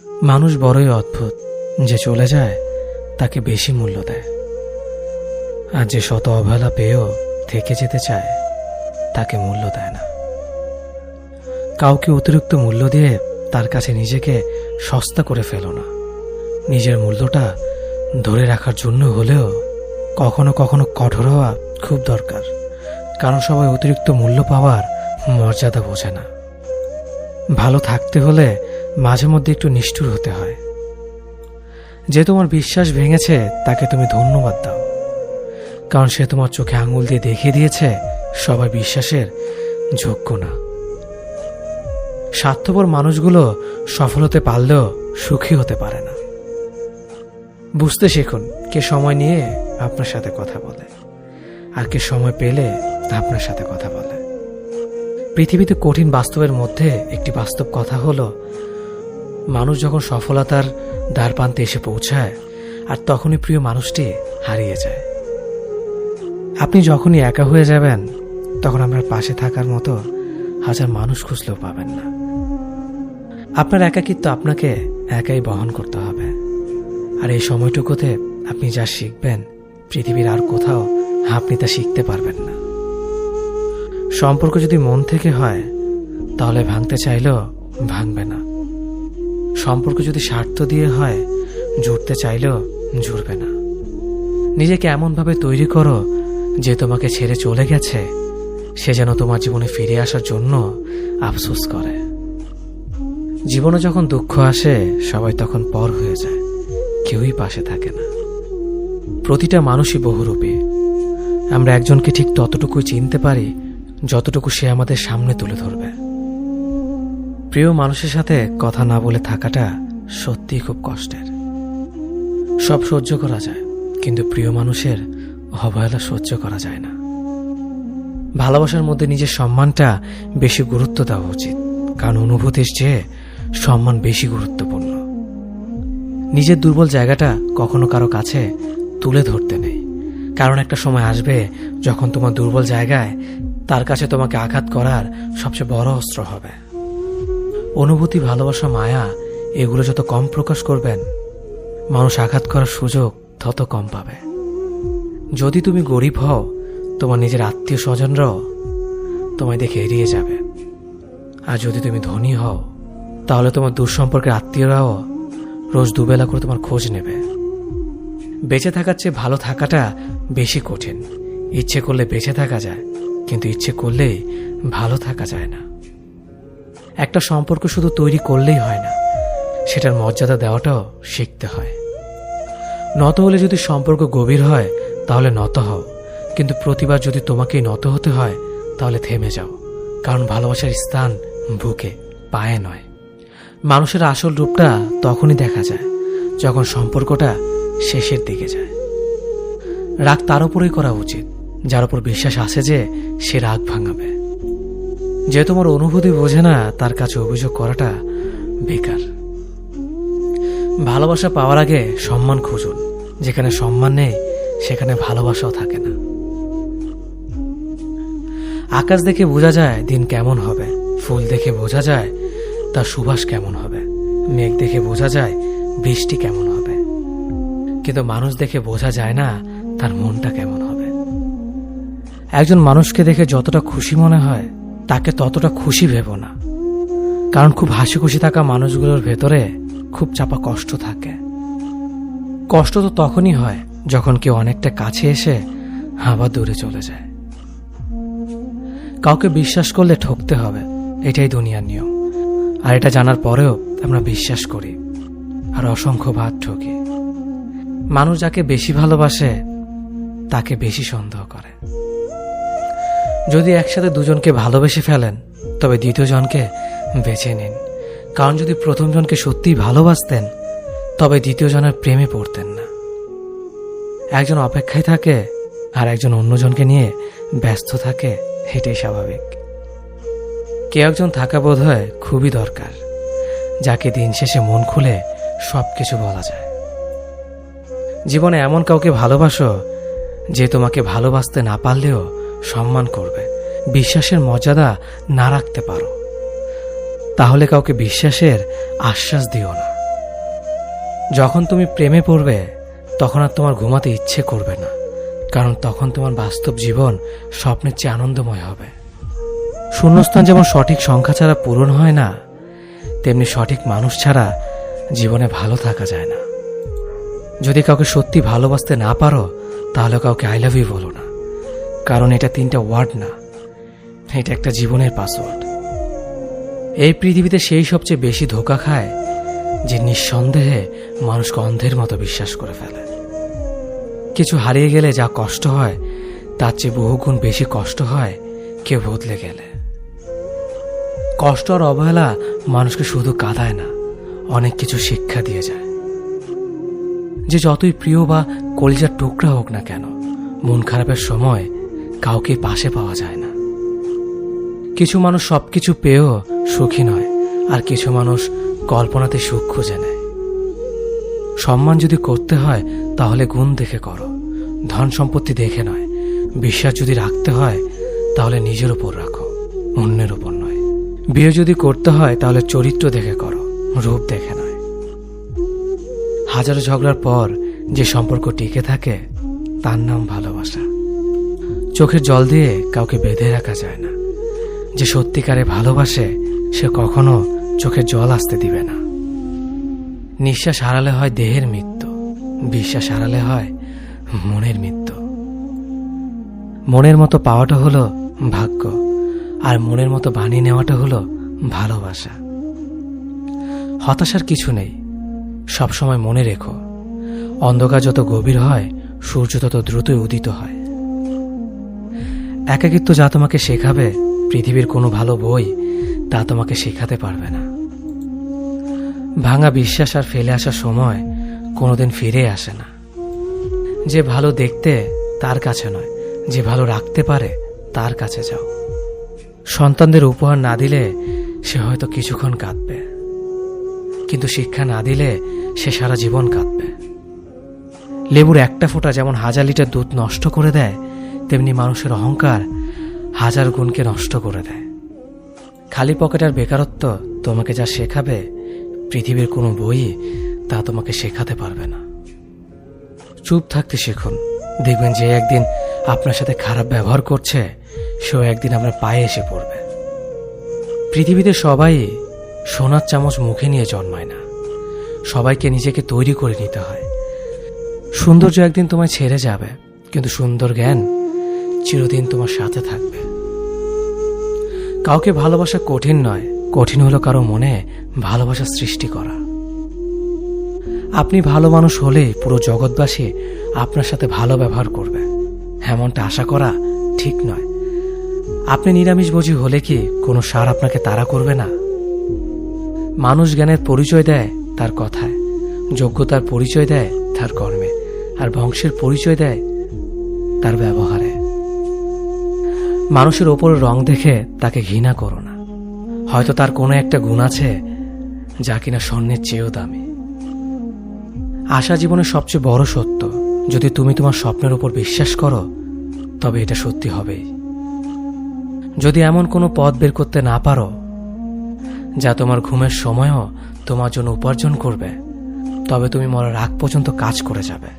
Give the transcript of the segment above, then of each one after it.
মানুষ বড়ই অদ্ভুত, যে চলে যায় তাকে বেশি মূল্য দেয়, আর যে শত অবহেলা পেয়েও থেকে যেতে চায় তাকে মূল্য দেয় না। কাউকে অতিরিক্ত মূল্য দিয়ে তার কাছে নিজেকে সস্তা করে ফেলো না। নিজের মূল্যটা ধরে রাখার জন্য হলেও কখনো কখনো কঠোর হওয়া খুব দরকার, কারণ সবাই অতিরিক্ত মূল্য পাওয়ার মর্যাদা বোঝে না। ভালো থাকতে হলে মাঝে মধ্যে একটু নিষ্ঠুর হতে হয়। যে তোমার বিশ্বাস ভেঙেছে তাকে তুমি ধন্যবাদ দাও, কারণ সে তোমার চোখে আঙুল দিয়ে দেখিয়ে দিয়েছে সবাই বিশ্বাসের যোগ্য না। স্বার্থপর মানুষগুলো সফল হতে পারলেও সুখী হতে পারে না। বুঝতে শিখুন কে সময় নিয়ে আপনার সাথে কথা বলে, আর কে সময় পেলে আপনার সাথে কথা বলে। পৃথিবীতে কঠিন বাস্তবের মধ্যে একটি বাস্তব কথা হলো, মানুষ যখন সফলতার দ্বারপ্রান্তে এসে পৌঁছায় আর তখনই প্রিয় মানুষটি হারিয়ে যায়। আপনি যখনই একা হয়ে যাবেন তখন আপনার পাশে থাকার মতো হাজার মানুষ খুঁজলেও পাবেন না। আপনার একাকিত্ব আপনাকে একাই বহন করতে হবে, আর এই সময়টুকুতে আপনি যা শিখবেন পৃথিবীর আর কোথাও আপনি তা শিখতে পারবেন না। সম্পর্ক যদি মন থেকে হয় তাহলে ভাঙতে চাইলেও ভাঙবে না। সম্পর্ক যদি স্বার্থ দিয়ে হয় জুড়তে চাইলেও জুড়বে না। নিজেকে এমনভাবে তৈরি করো যে তোমাকে ছেড়ে চলে গেছে সে যেন তোমার জীবনে ফিরে আসার জন্য আফসোস করে। জীবনে যখন দুঃখ আসে সবাই তখন পর হয়ে যায়, কেউই পাশে থাকে না। প্রতিটা মানুষই বহুরূপী। আমরা একজনকে ঠিক ততটুকুই চিনতে পারি যতটুকু সে আমাদের সামনে তুলে ধরবে। প্রিয় মানুষের সাথে কথা না বলে থাকাটা সত্যিই খুব কষ্টের। সব সহ্য করা যায়, কিন্তু প্রিয় মানুষের অবহেলা সহ্য করা যায় না। ভালোবাসার মধ্যে নিজের সম্মানটা বেশি গুরুত্ব দেওয়া উচিত, কারণ অনুভূতির চেয়ে সম্মান বেশি গুরুত্বপূর্ণ। নিজের দুর্বল জায়গাটা কখনো কারো কাছে তুলে ধরতে নেই, কারণ একটা সময় আসবে যখন তোমার দুর্বল জায়গায় তার কাছে তোমাকে আঘাত করার সবচেয়ে বড় অস্ত্র হবে। অনুভূতি, ভালোবাসা, মায়া এগুলো যত কম প্রকাশ করবেন মানুষ আঘাত করার সুযোগ তত কম পাবে। যদি তুমি গরিব হও তোমার নিজের আত্মীয় স্বজনরাও তোমায় দেখে এড়িয়ে যাবে, আর যদি তুমি ধনী হও তাহলে তোমার দূর সম্পর্কের আত্মীয়রাও রোজ দুবেলা করে তোমার খোঁজ নেবে। বেঁচে থাকার চেয়ে ভালো থাকাটা বেশি কঠিন। ইচ্ছে করলে বেঁচে থাকা যায়, কিন্তু ইচ্ছে করলেই ভালো থাকা যায় না। একটা সম্পর্ক শুধু তৈরি করলেই হয় না, সেটার মর্যাদা দেওয়াটাও শিখতে হয়। নত হলে যদি সম্পর্ক গভীর হয় তাহলে নত হও, কিন্তু প্রতিবার যদি তোমাকেই নত হতে হয় তাহলে থেমে যাও, কারণ ভালোবাসার স্থান বুকে, পায়ে নয়। মানুষের আসল রূপটা তখনই দেখা যায় যখন সম্পর্কটা শেষের দিকে যায়। রাগ তার উপরেই করা উচিত যার উপর বিশ্বাস আছে যে সে রাগ ভাঙাবে। যে তোমার অনুভূতি বোঝে না তার কাছে অভিযোগ করাটা বেকার। ভালোবাসা পাওয়ার আগে সম্মান খুঁজুন। যেখানে সম্মান নেই সেখানে ভালোবাসাও থাকে না। আকাশ দেখে বোঝা যায় দিন কেমন হবে, ফুল দেখে বোঝা যায় তার সুবাস কেমন হবে, মেঘ দেখে বোঝা যায় বৃষ্টি কেমন হবে, কিন্তু মানুষ দেখে বোঝা যায় না তার মনটা কেমন হবে। একজন মানুষকে দেখে যতটা খুশি মনে হয় তাকে ততটা খুশি ভেবো না, কারণ খুব হাসি খুশি থাকা মানুষগুলোর ভেতরে খুব চাপা কষ্ট থাকে। কষ্ট তো তখনই হয় যখন কেউ অনেকটা কাছে এসে আবার দূরে চলে যায়। কাউকে বিশ্বাস করলে ঠকতে হবে, এটাই দুনিয়ার নিয়ম। আর এটা জানার পরেও আমরা বিশ্বাস করি আর অসংখ্যবার ঠকি। মানুষ যাকে বেশি ভালোবাসে তাকে বেশি সন্দেহ করে। যদি একসাথে দুজনকে ভালোবেসে ফেলেন তবে দ্বিতীয় জনকে বেছে নিন, কারণ যদি প্রথম জনকে সত্যিই ভালোবাসতেন তবে দ্বিতীয় জনের প্রেমে পড়তেন না। একজন অপেক্ষায় থাকে আর একজন অন্যজনকে নিয়ে ব্যস্ত থাকে, এটাই স্বাভাবিক। কেউ একজন থাকা বোধ হয় খুবই দরকার, যাকে দিন শেষে মন খুলে সবকিছু বলা যায়। জীবনে এমন কাউকে ভালোবাসো যে তোমাকে ভালোবাসতে না পারলেও সম্মান করবে, বিশ্বাসের মর্যাদা না রাখতে পারো তাহলে কাউকে বিশ্বাসের আশ্বাস দিও না, যখন তুমি প্রেমে পড়বে তখন আর তোমার ঘুমাতে ইচ্ছে করবে না, কারণ তখন তোমার বাস্তব জীবন স্বপ্নের চেয়ে আনন্দময় হবে। শূন্যস্থান যেমন সঠিক সংখ্যা ছাড়া পূরণ হয় না, তেমনি সঠিক মানুষ ছাড়া জীবনে ভালো থাকা যায় না। যদি কাউকে সত্যি ভালোবাসতে না পারো, তাহলে কাউকে আই লাভ ইউ বলো না, কারণ এটা 3টা ওয়ার্ড না, এটা একটা জীবনের পাসওয়ার্ড। এই পৃথিবীতে সেই সবচেয়ে বেশি ধোঁকা খায় যে নিঃসন্দেহে মানুষকে অন্ধের মতো বিশ্বাস করে ফেলে। কিছু হারিয়ে গেলে যা কষ্ট হয় তার চেয়ে বহুগুণ বেশি কষ্ট হয় কেউ বদলে গেলে। কষ্ট আর অবহেলা মানুষকে শুধু কাঁদায় না, অনেক কিছু শিক্ষা দিয়ে যায়। যে যতই প্রিয় বা কলিজার টুকরা হোক না কেন, মন খারাপের সময় কাউকে পাশে পাওয়া যায় না। কিছু মানুষ সবকিছু পেয়েও সুখী নয়, আর কিছু মানুষ কল্পনাতে সুখ খুঁজে নেয়। সম্মান যদি করতে হয় তাহলে গুণ দেখে করো, ধন সম্পত্তি দেখে নয়। বিশ্বাস যদি রাখতে হয় তাহলে নিজের উপর রাখো, অন্যের উপর নয়। বিয়ে যদি করতে হয় তাহলে চরিত্র দেখে করো, রূপ দেখে নয়। হাজারো ঝগড়ার পর যে সম্পর্ক টিকে থাকে তার নাম ভালোবাসা। চোখের জল দিয়ে কাউকে বেঁধে রাখা যায় না। যে সত্যিকারে ভালোবাসে সে কখনো চোখের জল আসতে দিবে না। নিঃশ্বাস হারালে হয় দেহের মৃত্যু, বিশ্বাস হারালে হয় মনের মৃত্যু। মনের মতো পাওয়াটা হলো ভাগ্য, আর মনের মতো বানিয়ে নেওয়াটা হলো ভালোবাসা। হতাশার কিছু নেই, সবসময় মনে রেখো, অন্ধকার যত গভীর হয় সূর্য তত দ্রুতই উদিত হয়। একাকিত্ব যা তোমাকে শেখাবে পৃথিবীর কোনো ভালো বই তা তোমাকে শেখাতে পারবে না। ভাঙা বিশ্বাস আর ফেলে আসার সময় কোনোদিন ফিরে আসে না। যে ভালো দেখতে তার কাছে নয়, যে ভালো রাখতে পারে তার কাছে যাও। সন্তানদের উপহার না দিলে সে হয়তো কিছুক্ষণ কাঁদবে, কিন্তু শিক্ষা না দিলে সে সারা জীবন কাঁদবে। লেবুর একটা ফোঁটা যেমন 1000 লিটার দুধ নষ্ট করে দেয়, তেমনি মানুষের অহংকার 1000 গুণকে নষ্ট করে দেয়। খালি পকেট আর বেকারত্ব তোমাকে যা শেখাবে পৃথিবীর কোনো বই তা তোমাকে শেখাতে পারবে না। চুপ থাকতে শিখুন, দেখবেন যে একদিন আপনার সাথে খারাপ ব্যবহার করছে সেও একদিন আপনার পায়ে এসে পড়বে। পৃথিবীতে সবাই সোনার চামচ মুখে নিয়ে জন্মায় না, সবাইকে নিজেকে তৈরি করে নিতে হয়। সৌন্দর্য একদিন তোমায় ছেড়ে যাবে, কিন্তু সুন্দর জ্ঞান চিরদিন তোমার সাথে থাকবে। কাউকে ভালোবাসা কঠিন নয়, কঠিন হলো কারো মনে ভালোবাসা সৃষ্টি করা। আপনি ভালো মানুষ হলে পুরো জগৎবাসী আপনার সাথে ভালো ব্যবহার করবে, এমনটা আশা করা ঠিক নয়। আপনি নিরামিষভোজী হলে কি কোনো সার আপনাকে তাড়া করবে না? মানুষ জ্ঞানের পরিচয় দেয় তার কথায়, যোগ্যতার পরিচয় দেয় তার কর্মে, আর বংশের পরিচয় দেয় তার ব্যবহারে। মানুষের ওপর রং দেখে তাকে ঘৃণা করো না, হয়তো তার কোনো একটা গুণ আছে যা কিনা স্বর্ণের চেয়েও দামি। আশা জীবনের সবচেয়ে বড় সত্য। যদি তুমি তোমার স্বপ্নের উপর বিশ্বাস করো তবে এটা সত্যি হবেই। যদি এমন কোনো পথ বের করতে না পারো যা তোমার ঘুমের সময়ও তোমার জন্য উপার্জন করবে, তবে তুমি মরার আগ পর্যন্ত কাজ করে যাবে।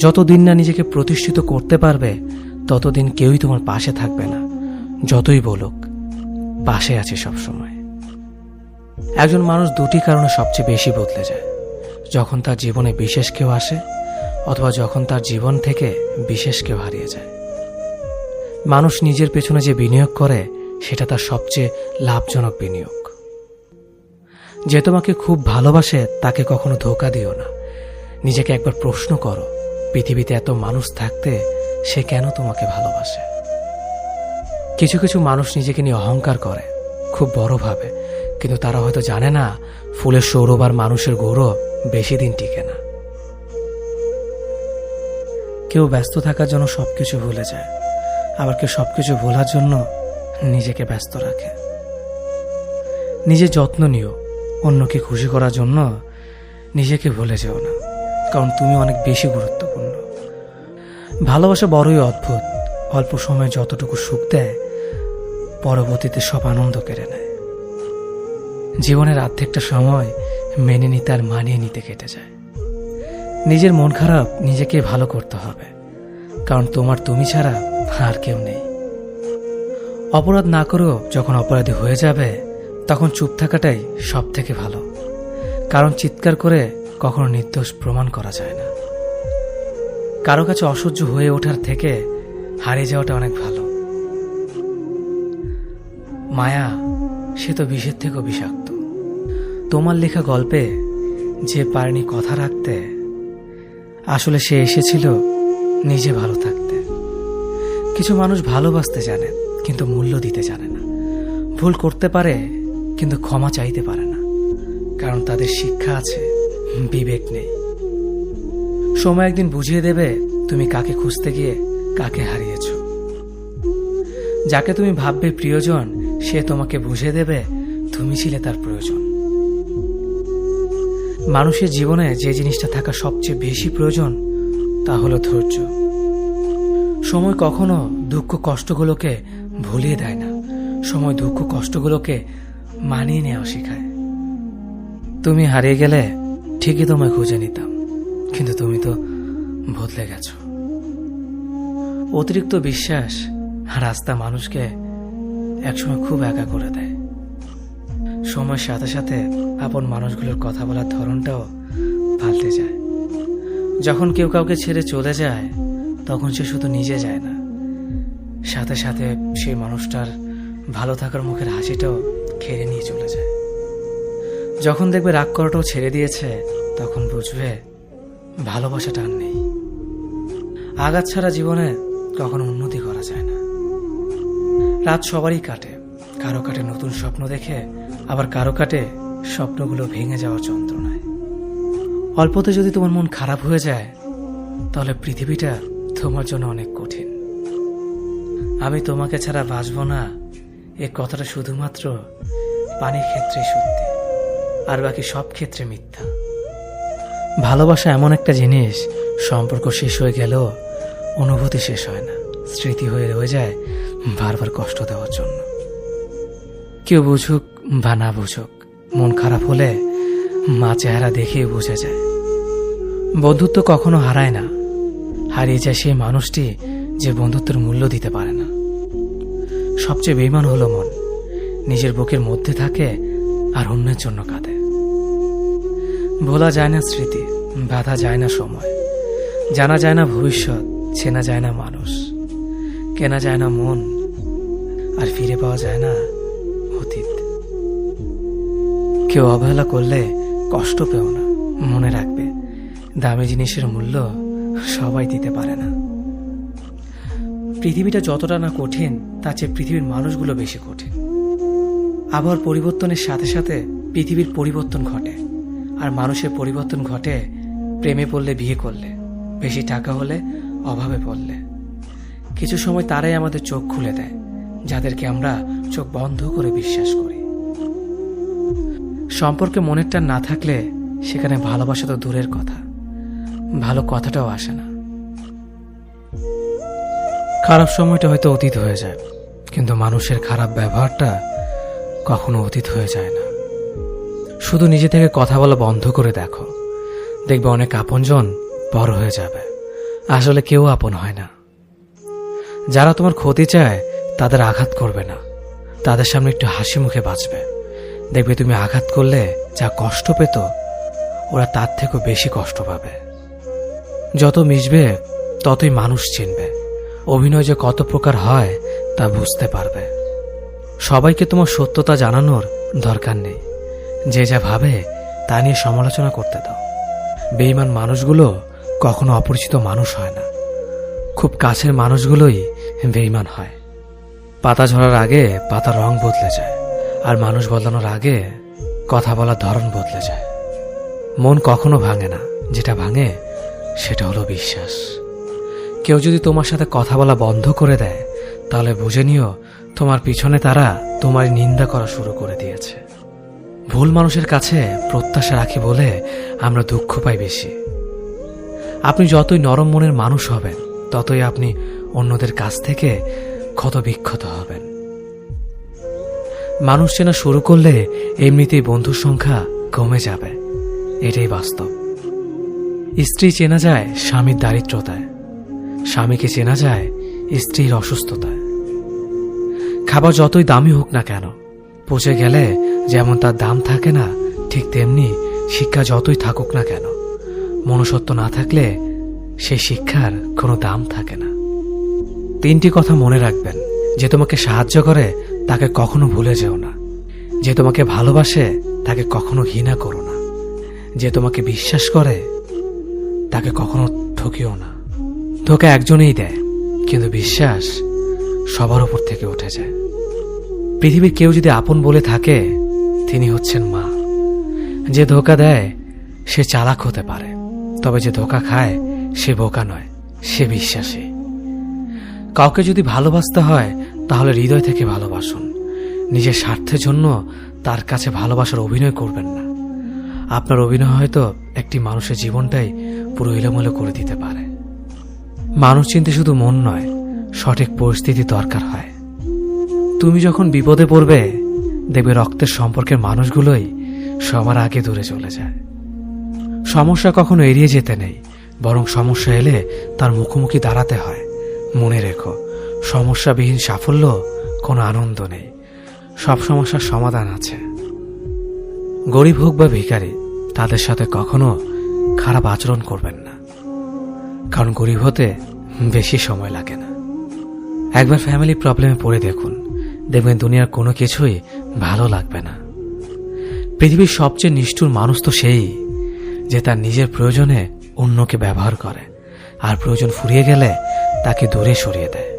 যতদিন না নিজেকে প্রতিষ্ঠিত করতে পারবে ততদিন কেউই তোমার পাশে থাকবে না, যতই বলুক পাশে আছে সবসময়। একজন মানুষ দুটি কারণে সবচেয়ে বেশি বদলে যায়: যখন তার জীবনে বিশেষ কেউ আসে, অথবা যখন তার জীবন থেকে বিশেষ কেউ হারিয়ে যায়। মানুষ নিজের পেছনে যে বিনিয়োগ করে সেটা তার সবচেয়ে লাভজনক বিনিয়োগ। যে তোমাকে খুব ভালোবাসে তাকে কখনো ধোঁকা দিও না। নিজেকে একবার প্রশ্ন করো, পৃথিবীতে এত মানুষ থাকতে সে কেন তোমাকে ভালোবাসে? কিছু কিছু মানুষ নিজেকে নিয়ে অহংকার করে, খুব বড় ভাবে, কিন্তু তারা হয়তো জানে না ফুলের সৌরভ আর মানুষের গৌরব বেশি দিন টিকে না। কেউ ব্যস্ত থাকার জন্য সবকিছু ভুলে যায়, আবার কেউ সবকিছু ভোলার জন্য নিজেকে ব্যস্ত রাখে। নিজের যত্ন নিও, অন্যকে খুশি করার জন্য নিজেকে ভুলে যেও না, কারণ তুমি অনেক বেশি গুরুত্বপূর্ণ। ভালোবাসা বড়ই অদ্ভুত, অল্প সময়ে যতটুকু সুখ দেয় পরবর্তীতে সব আনন্দ কেড়ে নেয়। জীবনের অর্ধেকটা সময় মেনে নিতে আর মানিয়ে নিতে কেটে যায়। নিজের মন খারাপ নিজেকে ভালো করতে হবে, কারণ তোমার তুমি ছাড়া আর কেউ নেই। অপরাধ না করেও যখন অপরাধী হয়ে যাবে তখন চুপ থাকাটাই সব থেকে ভালো, কারণ চিৎকার করে কখনো নির্দোষ প্রমাণ করা যায় না। কারো কাছে অসহ্য হয়ে ওঠার থেকে হারিয়ে যাওয়াটা অনেক ভালো। মায়া সে তো বিষের থেকেও বিষাক্ত। তোমার লেখা গল্পে যে পারেনি কথা রাখতে, আসলে সে এসেছিল নিজে ভালো থাকতে। কিছু মানুষ ভালোবাসতে জানে কিন্তু মূল্য দিতে জানে না। ভুল করতে পারে কিন্তু ক্ষমা চাইতে পারে না, কারণ তাদের শিক্ষা আছে, বিবেক নেই। সময় একদিন বুঝিয়ে দেবে তুমি কাকে খুঁজতে গিয়ে কাকে হারিয়েছ। যাকে তুমি ভাববে প্রিয়জন, সে তোমাকে বুঝিয়ে দেবে তুমি ছিলে তার প্রয়োজন। মানুষের জীবনে যে জিনিসটা থাকা সবচেয়ে বেশি প্রয়োজন তা হলো ধৈর্য। সময় কখনো দুঃখ কষ্টগুলোকে ভুলিয়ে দেয় না, সময় দুঃখ কষ্টগুলোকে মানিয়ে নেওয়া শেখায়। তুমি হারিয়ে গেলে ঠিকই তোমায় খুঁজে নিতাম, কিন্তু তুমি তো বদলে গেছো। অতিরিক্ত বিশ্বাস আর আস্থা মানুষকে একসময় খুব একা করে দেয়। সময়ের সাথে সাথে আপন মানুষগুলোর কথা বলার ধরনটাও পাল্টে যায়। যখন কেউ কাউকে ছেড়ে চলে যায় তখন সে শুধু নিজে যায় না, সাথে সাথে সেই মানুষটার ভালো থাকার মুখের হাসিটাও খেয়ে নিয়ে চলে যায়। যখন দেখবে রাগ করাটাও ছেড়ে দিয়েছে তখন বুঝবে ভালোবাসাটা আর নেই। আঘাত ছাড়া জীবনে কখনো উন্নতি করা যায় না। রাত সবারই কাটে, কারো কাটে নতুন স্বপ্ন দেখে, আবার কারো কাটে স্বপ্নগুলো ভেঙে যাওয়ার যন্ত্রণায়। অল্পতে যদি তোমার মন খারাপ হয়ে যায় তাহলে পৃথিবীটা তোমার জন্য অনেক কঠিন। আমি তোমাকে ছাড়া বাঁচব না, এ কথাটা শুধুমাত্র পানির ক্ষেত্রে সত্যি, আর বাকি সব ক্ষেত্রে মিথ্যা। ভালোবাসা এমন একটা জিনিস, সম্পর্ক শেষ হয়ে গেলেও অনুভূতি শেষ হয় না, স্মৃতি হয়ে রয়ে যায় বারবার কষ্ট দেওয়ার জন্য। কেউ বুঝুক বা না বুঝুক, মন খারাপ হলে মা চেহারা দেখেই বুঝে যায়। বন্ধুত্ব কখনো হারায় না, হারিয়ে যায় সেই মানুষটি যে বন্ধুত্বের মূল্য দিতে পারে না। সবচেয়ে বেঈমান হলো মন, নিজের বুকের মধ্যে থাকে আর অন্যের জন্য কাঁদে। ভোলা যায় না স্মৃতি, বাধা যায় না সময়, জানা যায় না ভবিষ্যৎ, চেনা যায় না মানুষ, কেনা যায় না মন, আর ফিরে পাওয়া যায় না অতীত। কেউ অবহেলা করলে কষ্ট পেও না, মনে রাখবে দামি জিনিসের মূল্য সবাই দিতে পারে না। পৃথিবীটা যতটা না কঠিন তার চেয়ে পৃথিবীর মানুষগুলো বেশি কঠিন। আবহাওয়ার পরিবর্তনের সাথে সাথে পৃথিবীর পরিবর্তন ঘটে, আর মানুষের পরিবর্তন ঘটে প্রেমে পড়লে, বিয়ে করলে, বেশি টাকা হলে, অভাবে পড়লে। কিছু সময় তারাই আমাদের চোখ খুলে দেয় যাদেরকে আমরা চোখ বন্ধ করে বিশ্বাস করি। সম্পর্কে মনের টান না থাকলে সেখানে ভালোবাসা তো দূরের কথা, ভালো কথাটাও আসে না। খারাপ সময়টা হয়তো অতীত হয়ে যায়, কিন্তু মানুষের খারাপ ব্যবহারটা কখনো অতীত হয়ে যায় না। শুধু নিজে থেকে কথা বলা বন্ধ করে দেখো, দেখবে অনেক আপনজন বড় হয়ে যাবে। আসলে কেউ আপন হয় না। যারা তোমার ক্ষতি চায় তাদের আঘাত করবে না, তাদের সামনে একটু হাসি মুখে বাঁচবে। দেখবে তুমি আঘাত করলে যা কষ্ট পেত ওরা তার থেকেও বেশি কষ্ট পাবে। যত মিশবে ততই মানুষ চিনবে, অভিনয় যে কত প্রকার হয় তা বুঝতে পারবে। সবাইকে তোমার সত্যতা জানানোর দরকার নেই, যে যা ভাবে তা নিয়ে সমালোচনা করতে দাও। বেঈমান মানুষগুলো কখনো অপরিচিত মানুষ হয় না, খুব কাছের মানুষগুলোই বেঈমান হয়। পাতা ঝরার আগে পাতার রং বদলে যায়, আর মানুষ বদলানোর আগে কথা বলার ধরন বদলে যায়। মন কখনো ভাঙে না, যেটা ভাঙে সেটা হলো বিশ্বাস। কেউ যদি তোমার সাথে কথা বলা বন্ধ করে দেয় তাহলে বুঝে নিও তোমার পিছনে তারা তোমার নিন্দা করা শুরু করে দিয়েছে। ভুল মানুষের কাছে প্রত্যাশা রাখি বলে আমরা দুঃখ পাই বেশি। আপনি যতই নরম মনের মানুষ হবেন ততই আপনি অন্যদের কাছ থেকে ক্ষত বিক্ষত হবেন। মানুষ চেনা শুরু করলে এমনিতেই বন্ধুর সংখ্যা কমে যাবে, এটাই বাস্তব। স্ত্রী চেনা যায় স্বামীর দারিদ্রতায়, স্বামীকে চেনা যায় স্ত্রীর অসুস্থতায়। খাবার যতই দামি হোক না কেন, পচে গেলে যেমন তার দাম থাকে না, ঠিক তেমনি শিক্ষা যতই থাকুক না কেন, মনুষ্যত্ব না থাকলে সেই শিক্ষার কোনো দাম থাকে না। 3টি কথা মনে রাখবেন। যে তোমাকে সাহায্য করে তাকে কখনো ভুলে যেও না। যে তোমাকে ভালোবাসে তাকে কখনো ঘৃণা করো না। যে তোমাকে বিশ্বাস করে তাকে কখনো ঠকিও না। ধোঁকা একজনেই দেয়, কিন্তু বিশ্বাস সবার উপর থেকে উঠে যায়। পৃথিবীর কেউ যদি আপন বলে থাকে, তিনি হচ্ছেন মা। যে ধোঁকা দেয় সে চালাক হতে পারে, তবে যে ধোঁকা খায় সে বোকা নয়, সে বিশ্বাসী। কাউকে যদি ভালোবাসতে হয় তাহলে হৃদয় থেকে ভালোবাসুন। নিজের স্বার্থের জন্য তার কাছে ভালোবাসার অভিনয় করবেন না। আপনার অভিনয় হয়তো একটি মানুষের জীবনটাই পুরো এলোমেলো করে দিতে পারে। মানুষ চিনতে শুধু মন নয়, সঠিক পরিস্থিতি দরকার হয়। তুমি যখন বিপদে পড়বে, দেখবে রক্তের সম্পর্কের মানুষগুলোই সবার আগে দূরে চলে যায়। সমস্যা কখনো এড়িয়ে যেতে নেই, বরং সমস্যা এলে তার মুখোমুখি দাঁড়াতে হয়। মনে রেখো, সমস্যাবিহীন সাফল্য কোনো আনন্দ নেই। সব সমস্যার সমাধান আছে। গরিব হোক বা ভিখারি, তাদের সাথে কখনো খারাপ আচরণ করবেন না, কারণ গরিব হতে বেশি সময় লাগে না। একবার ফ্যামিলি প্রবলেমে পড়ে দেখুন, দেখবেন দুনিয়ার কোনো কিছুই ভালো লাগবে না। পৃথিবীর সবচেয়ে নিষ্ঠুর মানুষ তো সেই, যে তার নিজের প্রয়োজনে অন্যকে ব্যবহার করে, আর প্রয়োজন ফুরিয়ে গেলে তাকে দূরে সরিয়ে দেয়।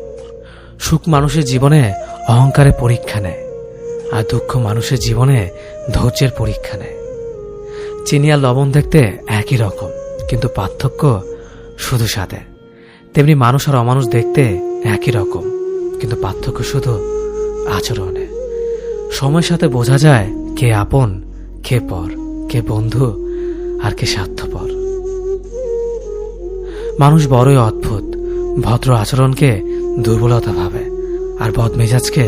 সুখ মানুষের জীবনে অহংকারের পরীক্ষা নেয়, আর দুঃখ মানুষের জীবনে ধৈর্যের পরীক্ষা নেয়। চিনি আর লবণ দেখতে একই রকম, কিন্তু পার্থক্য শুধু স্বাদে। তেমনি মানুষ আর অমানুষ দেখতে একই রকম, কিন্তু পার্থক্য শুধু আচরণে। সময়ের সাথে বোঝা যায় কে আপন, কে পর, কে বন্ধু আর কে স্বার্থপর। মানুষ বড়ই অদ্ভুত। ভদ্র আচরণকে দুর্বলতা ভাবে, আর বদমেজাজকে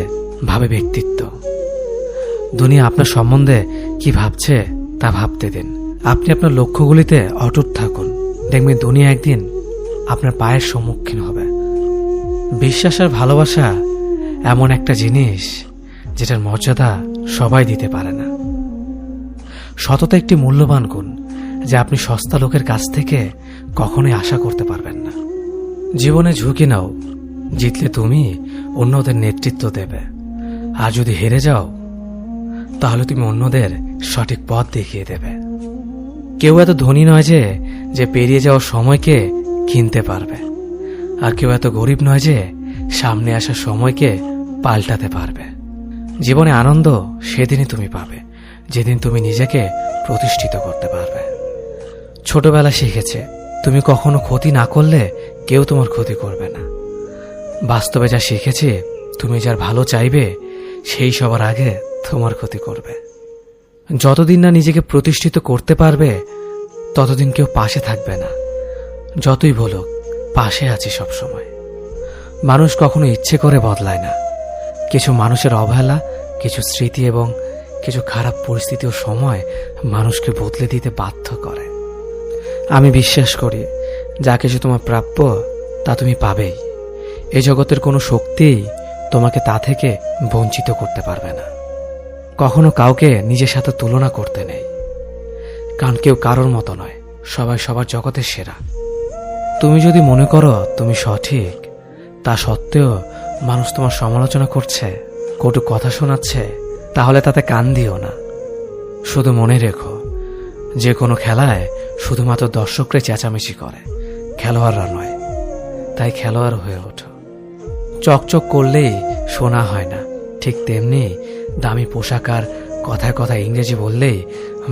ভাবে ব্যক্তিত্ব। দুনিয়া আপনার সম্বন্ধে কি ভাবছে তা ভাবতে দিন। আপনি আপনার লক্ষ্যগুলিতে অটুট থাকুন, দেখবেন দুনিয়া একদিন আপনার পায়ের সম্মুখীন হবে। বিশ্বাস আর ভালোবাসা এমন একটা জিনিস যেটার মর্যাদা সবাই দিতে পারে না। সততা একটি মূল্যবান গুণ, যা আপনি সস্তা লোকের কাছ থেকে কখনোই আশা করতে পারবেন না। জীবনে ঝুঁকি নাও। জিতলে তুমি অন্যদের নেতৃত্ব দেবে, আর যদি হেরে যাও তাহলে তুমি অন্যদের সঠিক পথ দেখিয়ে দেবে। কেউ এত ধনী নয় যে পেরিয়ে যাওয়ার সময়কে কিনতে পারবে, আর কেউ এত গরিব নয় যে সামনে আসা সময়কে পাল্টাতে পারবে। জীবনে আনন্দ সেদিনই তুমি পাবে, যেদিন তুমি নিজেকে প্রতিষ্ঠিত করতে পারবে। ছোটবেলা শিখেছে, তুমি কখনো ক্ষতি না করলে কেউ তোমার ক্ষতি করবে না। বাস্তবে যা শিখেছে, তুমি যার ভালো চাইবে সেই সবার আগে তোমার ক্ষতি করবে। যতদিন না নিজেকে প্রতিষ্ঠিত করতে পারবে, ততদিন কেউ পাশে থাকবে না। যতই বলুক, পাশে আছি সব সময়। মানুষ কখনো ইচ্ছে করে বদলায় না। কিছু মানুষের অবহেলা, কিছু স্মৃতি এবং কিছু খারাপ পরিস্থিতি ও সময় মানুষকে বদলে দিতে বাধ্য করে। আমি বিশ্বাস করি, যা কিছু তোমার প্রাপ্য তা তুমি পাবেই। এই জগতের কোনো শক্তিই তোমাকে তা থেকে বঞ্চিত করতে পারবে না। কখনো কাউকে নিজের সাথে তুলনা করতে নেই, কারণ কেউ কারোর মতো নয়, সবাই সবার জগতের সেরা। তুমি যদি মনে করো তুমি সঠিক, তা সত্ত্বেও মানুষ তোমার সমালোচনা করছে, কটু কথা শোনাচ্ছে, তাহলে তাতে কান দিও না। শুধু মনে রেখো, যে কোনো খেলায় শুধুমাত্র দর্শকরা চেঁচামেচি করে, খেলোয়াড়রা নয়। তাই খেলোয়াড় হয়ে ওঠো। চকচক করলেই শোনা হয় না, ঠিক তেমনি দামি পোশাক আর কথায় কথায় ইংরেজি বললেই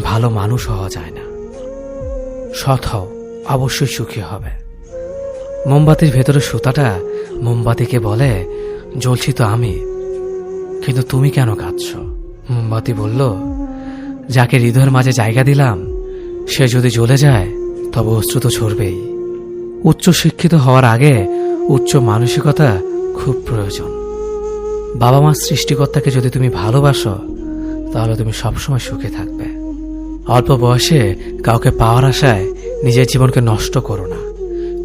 ভালো মানুষ হওয়া যায় না। সৎ হও, অবশ্যই সুখী হবে। মোমবাতির ভেতরে সুতাটা মোমবাতিকে বলে, জ্বলছি তো আমি, কিন্তু তুমি কেন কাঁদছ? মোমবাতি বলল, যাকে হৃদয়ের মাঝে জায়গা দিলাম সে যদি জ্বলে যায় তবে অশ্রু তো ঝরবেই। উচ্চ শিক্ষিত হওয়ার আগে উচ্চ মানসিকতা খুব প্রয়োজন। বাবা মা সৃষ্টিকর্তাকে যদি তুমি ভালোবাসো, তাহলে তুমি সবসময় সুখে থাকবে। অল্প বয়সে কাউকে পাওয়ার আশায় নিজের জীবনকে নষ্ট করো না।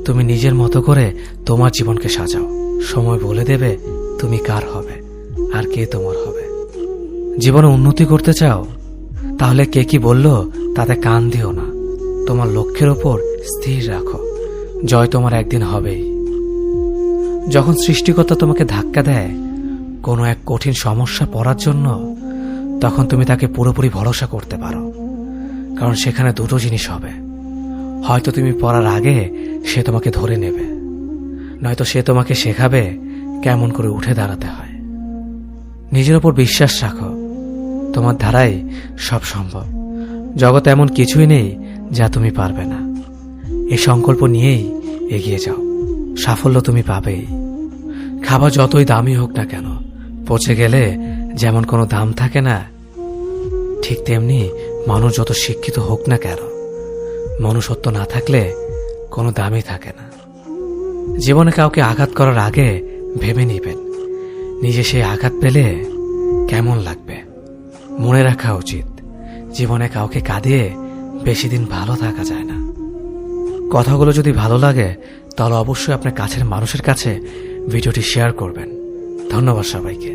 তুমি নিজের মতো করে তোমার জীবনকে সাজাও। সময় বলে দেবে তুমি কার হবে আর কে তোমার হবে। জীবনে উন্নতি করতে চাও? তাহলে কে কি বলল তাতে কান দিও না। তোমার লক্ষ্যের ওপর স্থির রাখো। জয় তোমার একদিন হবেই। যখন সৃষ্টিকর্তা তোমাকে ধাক্কা দেয় কোনো এক কঠিন সমস্যা পড়ার জন্য, তখন তুমি তাকে পুরোপুরি ভরসা করতে পারো। কারণ সেখানে দুটো জিনিস হবে, হয়তো তুমি পড়ার আগে সে তোমাকে ধরে নেবে, নয়তো সে তোমাকে শেখাবে কেমন করে উঠে দাঁড়াতে হয়। নিজের ওপর বিশ্বাস রাখো, তোমার দ্বারাই সব সম্ভব। জগতে এমন কিছুই নেই যা তুমি পারবে না। এই সংকল্প নিয়েই এগিয়ে যাও, সাফল্য তুমি পাবেই। খাবার যতই দামি হোক না কেন, পচে গেলে যেমন কোনো দাম থাকে না, ঠিক তেমনি মানুষ যত শিক্ষিত হোক না কেন, মনুষ্যত্ব না থাকলে কোনো দামই থাকে না। জীবনে কাউকে আঘাত করার আগে ভেবে নিবেন নিজে সেই আঘাত পেলে কেমন লাগবে। মনে রাখা উচিত, জীবনে কাউকে কাঁদিয়ে বেশি দিন ভালো থাকা যায় না। কথাগুলো যদি ভালো লাগে তাহলে অবশ্যই আপনার কাছের মানুষের কাছে ভিডিওটি শেয়ার করবেন। ধন্যবাদ সবাইকে।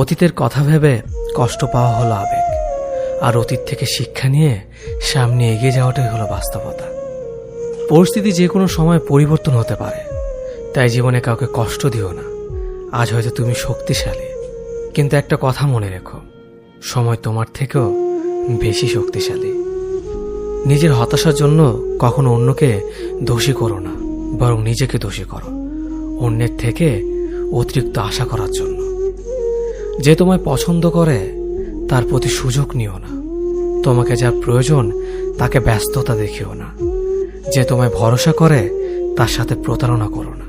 অতীতের কথা ভেবে কষ্ট পাওয়া হলো আবেগ, আর অতীত থেকে শিক্ষা নিয়ে সামনে এগিয়ে যাওয়াটাই হলো বাস্তবতা। পরিস্থিতি যে কোনো সময় পরিবর্তন হতে পারে, তাই জীবনে কাউকে কষ্ট দিও না। আজ হয়তো তুমি শক্তিশালী, কিন্তু একটা কথা মনে রেখো, সময় তোমার থেকেও বেশি শক্তিশালী। নিজের হতাশার জন্য কখনো অন্যকে দোষী করো না, বরং নিজেকে দোষী করো অন্যের থেকে অতিরিক্ত আশা করার জন্য। যে তোমায় পছন্দ করে তার প্রতি সুযোগ নিও না। তোমাকে যার প্রয়োজন তাকে ব্যস্ততা দেখিও না। যে তোমায় ভরসা করে তার সাথে প্রতারণা করো না।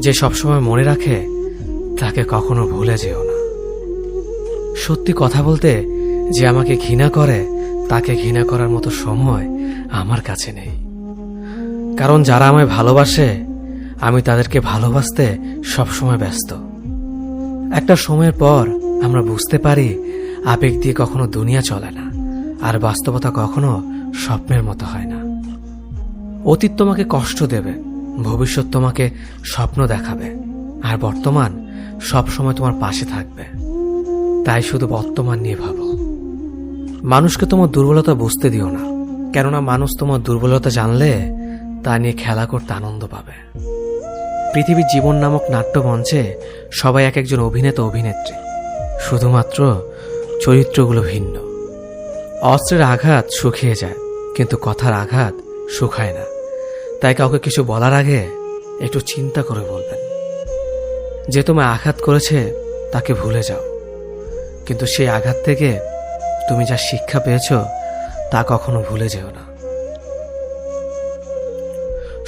যে সবসময় মনে রাখে তাকে কখনো ভুলে যেও না। সত্যি কথা বলতে, যে আমাকে ঘৃণা করে তাকে ঘৃণা করার মতো সময় আমার কাছে নেই। কারণ যারা আমায় ভালোবাসে আমি তাদেরকে ভালোবাসতে সবসময় ব্যস্ত। একটা সময়ের পর আমরা বুঝতে পারি আবেগ দিয়ে কখনো দুনিয়া চলে না, আর বাস্তবতা কখনো স্বপ্নের মতো হয় না। অতীত তোমাকে কষ্ট দেবে, ভবিষ্যৎ তোমাকে স্বপ্ন দেখাবে, আর বর্তমান সবসময় তোমার পাশে থাকবে। তাই শুধু বর্তমান নিয়ে ভাবো। মানুষকে তোমার দুর্বলতা বুঝতে দিও না, কেননা মানুষ তোমার দুর্বলতা জানলে তা নিয়ে খেলা করতে আনন্দ পাবে। পৃথিবীর জীবন নামক নাট্যমঞ্চে সবাই এক একজন অভিনেতা অভিনেত্রী, শুধুমাত্র চরিত্রগুলো ভিন্ন। অস্ত্রের আঘাত শুকিয়ে যায়, কিন্তু কথার আঘাত শুকায় না। তাই কাউকে কিছু বলার আগে একটু চিন্তা করে বলবেন। যে তোমায় আঘাত করেছে তাকে ভুলে যাও, কিন্তু সেই আঘাত থেকে তুমি যা শিক্ষা পেয়েছ তা কখনো ভুলে যেও না।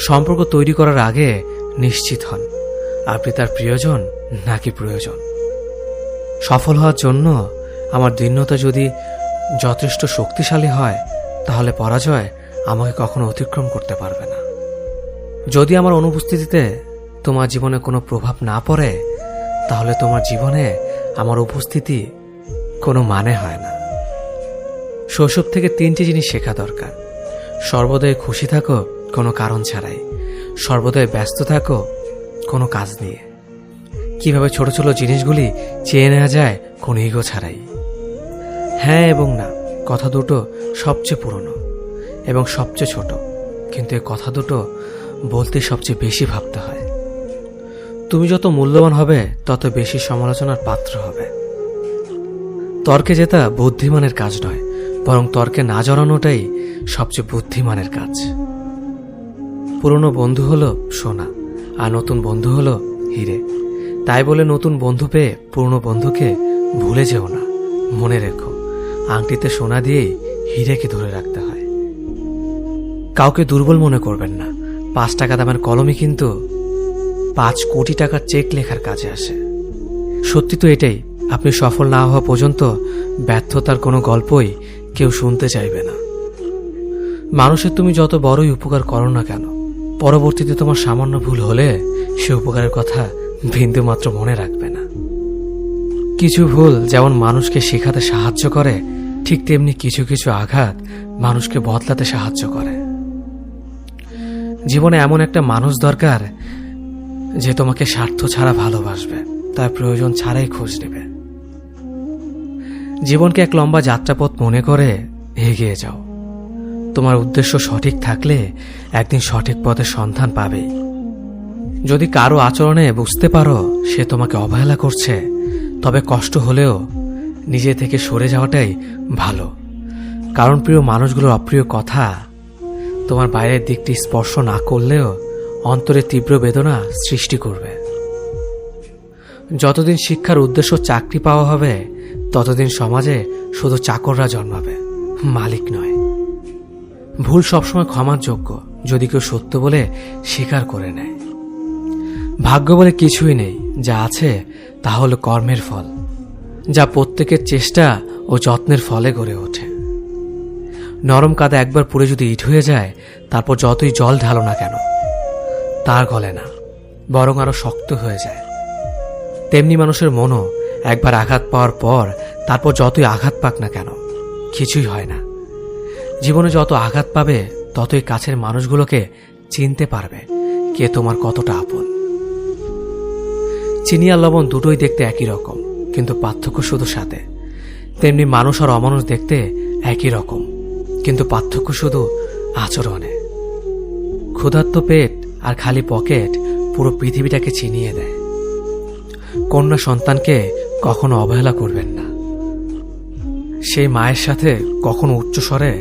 সম্পর্ক তৈরি করার আগে নিশ্চিত হন আপনি তার প্রিয়জন নাকি প্রয়োজন। সফল হওয়ার জন্য আমার দৃঢ়তা যদি যথেষ্ট শক্তিশালী হয়, তাহলে পরাজয় আমাকে কখনো অতিক্রম করতে পারবে না। যদি আমার অনুপস্থিতিতে তোমার জীবনে কোনো প্রভাব না পড়ে, তাহলে তোমার জীবনে আমার উপস্থিতি কোনো মানে হয় না। শৈশব থেকে 3টি জিনিস শেখা দরকার। সর্বদাই খুশি থাকো কোনো কারণ ছাড়াই, সর্বদাই ব্যস্ত থাকো কোনো কাজ নিয়ে, কিভাবে ছোট ছোট জিনিসগুলি চেয়ে নেওয়া যায় কোনো ইগো ছাড়াই। হ্যাঁ এবং না কথা দুটো সবচেয়ে পুরনো এবং সবচেয়ে ছোট, কিন্তু এই কথা দুটো বলতে সবচেয়ে বেশি ভাবতে হয়। তুমি যত মূল্যবান হবে তত বেশি সমালোচনার পাত্র হবে। তর্কে জেতা বুদ্ধিমানের কাজ নয়, বরং তর্কে না জড়ানোটাই সবচেয়ে বুদ্ধিমানের কাজ। পুরনো বন্ধু হলো সোনা, আর নতুন বন্ধু হলো হিরে। তাই বলে নতুন বন্ধু পেয়ে পুরনো বন্ধুকে ভুলে যেও না। মনে রেখো, আংটিতে সোনা দিয়েই হিরেকে ধরে রাখতে হয়। কাউকে দুর্বল মনে করবেন না। 5 টাকা দামের কলমই কিন্তু 5 কোটি টাকার চেক লেখার কাজে আসে। সত্যি তো এটাই, আপনি সফল না হওয়া পর্যন্ত ব্যর্থতার কোনো গল্পই কেউ শুনতে চাইবে না। মানুষের তুমি যত বড়ই উপকার করো না কেন, পরবর্তীতে তোমার সামান্য ভুল হলে সে উপকারের কথা বিন্দু মাত্র মনে রাখবে না। কিছু ভুল যেমন মানুষকে শেখাতে সাহায্য করে, ঠিক তেমনি কিছু কিছু আঘাত মানুষকে বদলাতে সাহায্য করে। জীবনে এমন একটা মানুষ দরকার যে তোমাকে স্বার্থ ছাড়া ভালোবাসবে, তার প্রয়োজন ছাড়াই খোঁজ নেবে। জীবনকে এক লম্বা যাত্রাপথ মনে করে এগিয়ে যাও। তোমার উদ্দেশ্য সঠিক থাকলে একদিন সঠিক পথের সন্ধান পাবে। যদি কারো আচরণে বুঝতে পারো সে তোমাকে অবহেলা করছে, তবে কষ্ট হলেও নিজে থেকে সরে যাওয়াটাই ভালো। কারণ প্রিয় মানুষগুলোর অপ্রিয় কথা তোমার বাইরের দিকটি স্পর্শ না করলেও অন্তরে তীব্র বেদনা সৃষ্টি করবে। যতদিন শিক্ষার উদ্দেশ্য চাকরি পাওয়া হবে, ততদিন সমাজে শুধু চাকররা জন্মাবে, মালিক নয়। ভুল সবসময় ক্ষমার যোগ্য যদি কেউ সত্য বলে স্বীকার করে নেয়। ভাগ্য বলে কিছুই নেই, যা আছে তা হলো কর্মের ফল, যা প্রত্যেকের চেষ্টা ও যত্নের ফলে গড়ে ওঠে। নরম কাদা একবার পুড়ে যদি ইট হয়ে যায়, তারপর যতই জল ঢালো না কেন তার গলে না, বরং আরো শক্ত হয়ে যায়। তেমনি মানুষের মনও একবার আঘাত পাওয়ার পর তারপর যতই আঘাত পাক না কেন কিছুই হয় না। জীবনে যত আঘাত পাবে ততই কাছের মানুষগুলোকে চিনতে পারবে কে তোমার কতটা আপন। চিনি আর লবণ দুটোই দেখতে একই রকম, কিন্তু পার্থক্য শুধু সাথে। তেমনি মানুষ আর অমানুষ দেখতে একই রকম, কিন্তু পার্থক্য শুধু আচরণে। ক্ষুধার্ত পেট আর খালি পকেট পুরো পৃথিবীটাকে চিনিয়ে দেয়। কন্যা সন্তানকে কখনো অবহেলা করবেন না। সেই মায়ের সাথে কখনো উচ্চস্বরে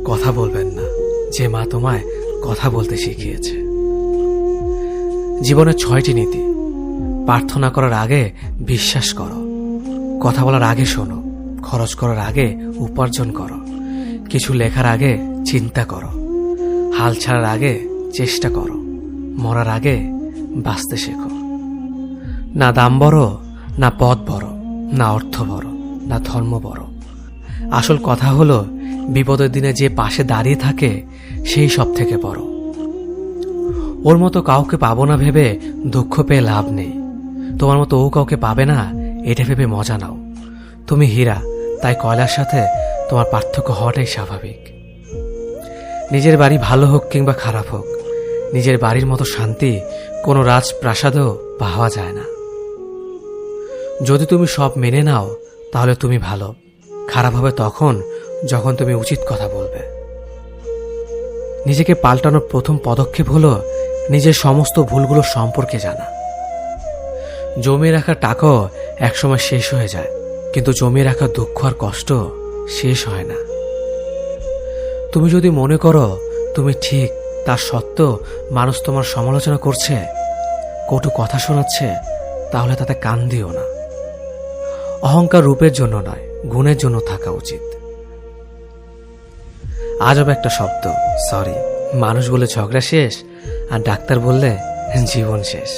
কথা বলবেন না, যে মা তোমায় কথা বলতে শিখিয়েছে। জীবনের 6টি নীতি। প্রার্থনা করার আগে বিশ্বাস করো, কথা বলার আগে শোনো, খরচ করার আগে উপার্জন করো, কিছু লেখার আগে চিন্তা করো, হাল ছাড়ার আগে চেষ্টা করো, মরার আগে বাঁচতে শেখো। না দাম বড়, না পদ বড়, না অর্থ বড়, না ধর্ম বড়। আসল কথা হলো বিপদের দিনে যে পাশে দাঁড়িয়ে থাকে সেই সব থেকে বড়। ওর মতো কাউকে পাবো না ভেবে দুঃখ পেয়ে লাভ নেই। তোমার মতো ও কাউকে পাবে না এটা ভেবে মজা নাও। তুমি হীরা, তাই কয়লার সাথে তোমার পার্থক্য হওয়াটাই স্বাভাবিক। নিজের বাড়ি ভালো হোক কিংবা খারাপ হোক, নিজের বাড়ির মতো শান্তি কোনো রাজপ্রাসাদেও পাওয়া যায় না। যদি তুমি সব মেনে নাও তাহলে তুমি ভালো। খারাপ হবে তখন যখন তুমি উচিত কথা বলবে। নিজেকে পাল্টানোর প্রথম পদক্ষেপ হলো নিজের সমস্ত ভুলগুলো সম্পর্কে জানা। জমিয়ে রাখা টাকাও একসময় শেষ হয়ে যায়, কিন্তু জমিয়ে রাখা দুঃখ আর কষ্ট শেষ হয় না। তুমি যদি মনে করো তুমি ঠিক, তার সত্ত্বেও মানুষ তোমার সমালোচনা করছে, কটু কথা শোনাচ্ছে, তাহলে তাতে কান দিও না। অহংকার রূপের জন্য নয়, গুণের জন্য থাকা উচিত। আজব একটা শব্দ সরি। মানুষ বলে ঝগড়া শেষ, আর ডাক্তার বললে জীবন শেষ।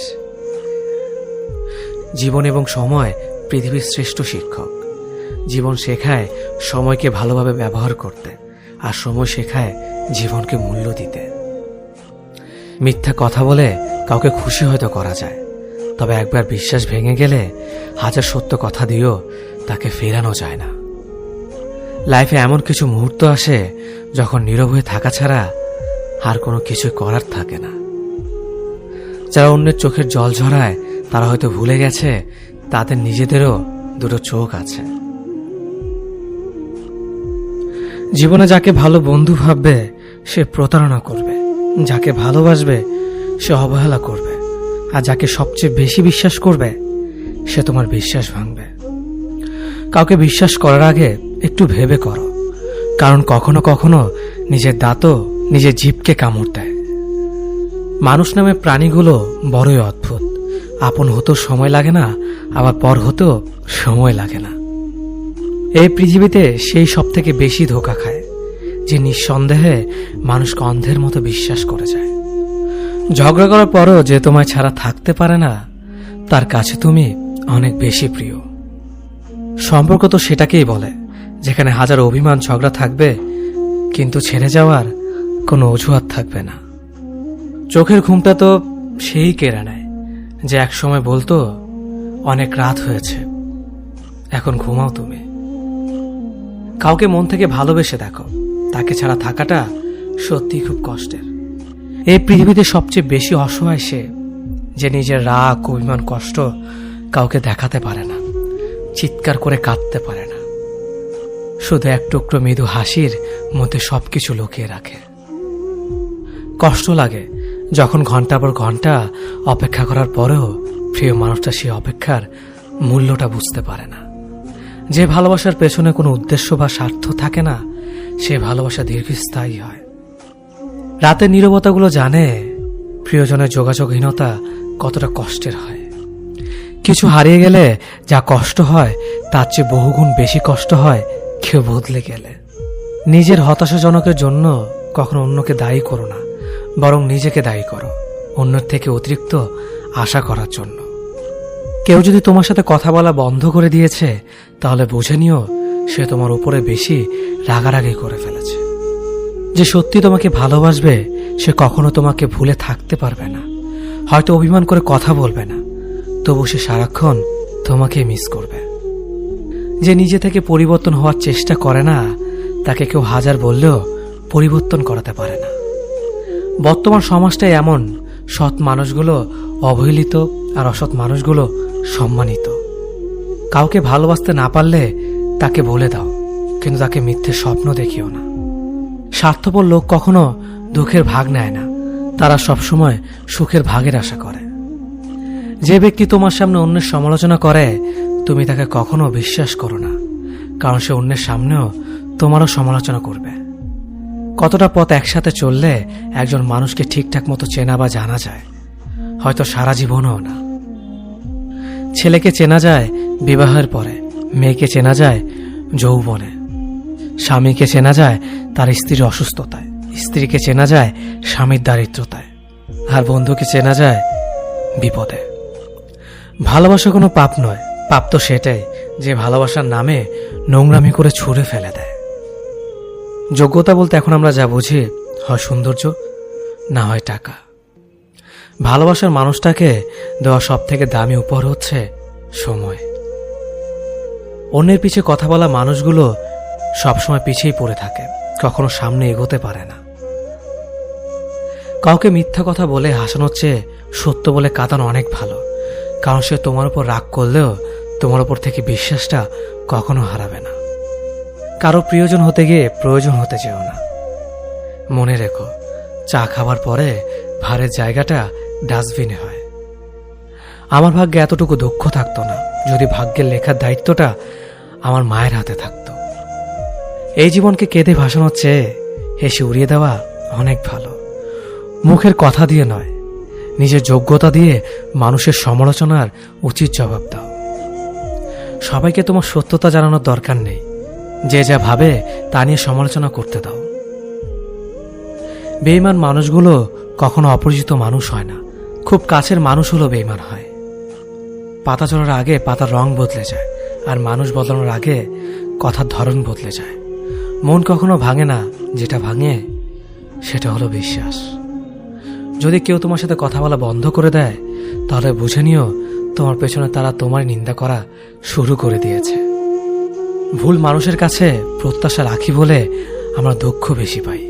জীবন এবং সময় পৃথিবীর শ্রেষ্ঠ শিক্ষক। জীবন শেখায় সময়কে ভালোভাবে ব্যবহার করতে, আর সময় শেখায় জীবনকে মূল্য দিতে। মিথ্যা কথা বলে কাউকে খুশি হয়তো করা যায়, তবে একবার বিশ্বাস ভেঙে গেলে হাজার সত্য কথা দিয়েও তাকে ফেরানো যায় না। লাইফে এমন কিছু মুহূর্ত আসে যখন নীরব হয়ে থাকা ছাড়া আর কোনো কিছু করার থাকে না। যারা অন্যের চোখের জল ঝরায় তারা হয়তো ভুলে গেছে তাদের নিজেদেরও দুটো চোখ আছে। জীবনে যাকে ভালো বন্ধু ভাববে সে প্রতারণা করবে, যাকে ভালোবাসবে সে অবহেলা করবে, আর যাকে সবচেয়ে বেশি বিশ্বাস করবে সে তোমার বিশ্বাস ভাঙবে। কাউকে বিশ্বাস করার আগে একটু ভেবে করো, কারণ কখনো কখনো নিজের দাঁতও নিজের জিভকে কামড় দেয়। মানুষ নামে প্রাণীগুলো বড়ই অদ্ভুত। আপন হতেও সময় লাগে না, আবার পর হতেও সময় লাগে না। এই পৃথিবীতে সেই সব থেকে বেশি ধোঁকা খায় যে নিঃসন্দেহে মানুষকে অন্ধের মতো বিশ্বাস করে যায়। ঝগড়া করার পরও যে তোমায় ছাড়া থাকতে পারে না, তার কাছে তুমি অনেক বেশি প্রিয়। সম্পর্ক তো সেটাকেই বলে যেখানে হাজার অভিমান ঝগড়া থাকবে, কিন্তু ছেড়ে যাওয়ার কোনো অজুহাত থাকবে না। চোখের ঘুমটা তো সেই কেড়ে নেয় যে একসময় বলতো অনেক রাত হয়েছে, এখন ঘুমাও তুমি। কাউকে মন থেকে ভালোবেসে দেখো, তাকে ছাড়া থাকাটা সত্যিই খুব কষ্টের। এই পৃথিবীতে সবচেয়ে বেশি অসহায় সে, যে নিজের রাগ, অভিমান, কষ্ট কাউকে দেখাতে পারে না, চিৎকার করে কাঁদতে পারে না, শুধু এক টুকরো মৃদু হাসির মধ্যে সবকিছু লুকিয়ে রাখে। কষ্ট লাগে যখন ঘন্টা পর ঘন্টা অপেক্ষা করার পরেও প্রিয় মানুষটা সেই অপেক্ষার মূল্যটা বুঝতে পারে না। যে ভালোবাসার পেছনে কোনো উদ্দেশ্য বা স্বার্থ থাকে না, সে ভালোবাসা দীর্ঘস্থায়ী হয়। রাতের নীরবতাগুলো জানে প্রিয়জনের যোগাযোগহীনতা কতটা কষ্টের হয়। কিছু হারিয়ে গেলে যা কষ্ট হয় তার চেয়ে বহুগুণ বেশি কষ্ট হয় কেউ বদলে গেলে। নিজের হতাশাজনকের জন্য কখনো অন্যকে দায়ী করো না, বরং নিজেকে দায়ী করো অন্যের থেকে অতিরিক্ত আশা করার জন্য। কেউ যদি তোমার সাথে কথা বলা বন্ধ করে দিয়েছে, তাহলে বুঝে নিও সে তোমার উপরে বেশি রাগারাগি করে ফেলেছে। যে সত্যি তোমাকে ভালোবাসবে সে কখনো তোমাকে ভুলে থাকতে পারবে না। হয়তো অভিমান করে কথা বলবে না, তবু সে সারাক্ষণ তোমাকে মিস করবে। যে নিজে থেকে পরিবর্তন হওয়ার চেষ্টা করে না, তাকে কেউ হাজার বললেও পরিবর্তন করাতে পারে না। বর্তমান সমাজটাই এমন, সৎ মানুষগুলো অবহেলিত আর অসৎ মানুষগুলো সম্মানিত। কাউকে ভালোবাসতে না পারলে তাকে বলে দাও, কিন্তু তাকে মিথ্যে স্বপ্ন দেখিও না। স্বার্থপর লোক কখনো দুঃখের ভাগ নেয় না, তারা সবসময় সুখের ভাগের আশা করে। যে ব্যক্তি তোমার সামনে অন্যের সমালোচনা করে, তুমি তাকে কখনো বিশ্বাস করো না, কারণ সে অন্যের সামনেও তোমারও সমালোচনা করবে। কতটা পথ একসাথে চললে একজন মানুষকে ঠিকঠাক মতো চেনা বা জানা যায়, হয়তো সারা জীবনও না। ছেলেকে চেনা যায় বিবাহের পরে, মেয়েকে চেনা যায় যৌবনে, স্বামীকে চেনা যায় তার স্ত্রীর অসুস্থতায়, স্ত্রীকে চেনা যায় স্বামীর দারিদ্রতায়, আর বন্ধুকে চেনা যায় বিপদে। ভালোবাসা কোনো পাপ নয়, পাপ তো সেটাই যে ভালোবাসার নামে নোংরামি করে ছুঁড়ে ফেলে দেয়। যোগ্যতা বলতে এখন আমরা যা বুঝি, হয় সৌন্দর্য, না হয় টাকা। ভালোবাসার মানুষটাকে দেওয়া সব থেকে দামি উপহার হচ্ছে সময়। অন্যের পিছে কথা বলা মানুষগুলো সবসময় পিছিয়েই পড়ে থাকে, কখনো সামনে এগোতে পারে না। কাউকে মিথ্যা কথা বলে হাসানোর চেয়ে সত্য বলে কাঁদানো অনেক ভালো, কারণ সে তোমার উপর রাগ করলেও তোমার উপর থেকে বিশ্বাসটা কখনো হারাবে না। কারো প্রিয়জন হতে গিয়ে প্রয়োজন হতে চেও না। মনে রেখো, চা খাবার পরে ভারের জায়গাটা ডাস্টবিনে হয়। আমার ভাগ্যে এতটুকু দুঃখ থাকতো না যদি ভাগ্যের লেখার দায়িত্বটা আমার মায়ের হাতে থাকতো। এই জীবনকে কেঁদে ভাসানোর চেয়ে হেসে উড়িয়ে দেওয়া অনেক ভালো। মুখের কথা দিয়ে নয়, নিজের যোগ্যতা দিয়ে মানুষের সমালোচনার উচিত জবাব দাও। সবাইকে তোমার সত্যতা জানানোর দরকার নেই, যে যা ভাবে তা নিয়ে সমালোচনা করতে দাও। বেঈমান মানুষগুলো কখনো অপরিচিত মানুষ হয় না, খুব কাছের মানুষ হলো বেঈমান হয়। পাতা ঝরার আগে পাতার রং বদলে যায়, আর মানুষ বদলানোর আগে কথার ধরন বদলে যায়। মন কখনো ভাঙে না, যেটা ভাঙে সেটা হলো বিশ্বাস। যদি কেউ তোমার সাথে কথা বলা বন্ধ করে দেয়, তাহলে বুঝে নিও তোমার পেছনে তারা তোমার নিন্দা করা শুরু করে দিয়েছে। ভুল মানুষের কাছে প্রত্যাশা রাখি বলে আমরা দুঃখ বেশি পাই।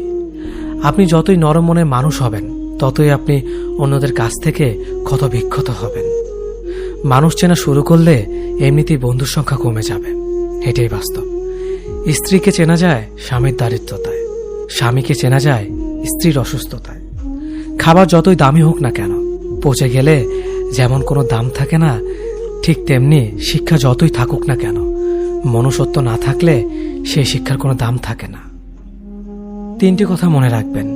আপনি যতই নরম মনের মানুষ হবেন, ততই আপনি অন্যদের কাছ থেকে ক্ষত বিক্ষত হবেন। মানুষ চেনা শুরু করলে এমনিতেই বন্ধুর সংখ্যা কমে যাবে, এটাই বাস্তব। স্ত্রীকে চেনা যায় স্বামীর দারিদ্রতায়, স্বামীকে চেনা যায় স্ত্রীর অসুস্থতায়। খাবার যতই দামি হোক না কেন, পচে গেলে যেমন কোনো দাম থাকে না, ঠিক তেমনি শিক্ষা যতই থাকুক না কেন, মনুষ্যত্ব না থাকলে সেই শিক্ষার কোনো দাম থাকে না। 3টি কথা মনে রাখবেন: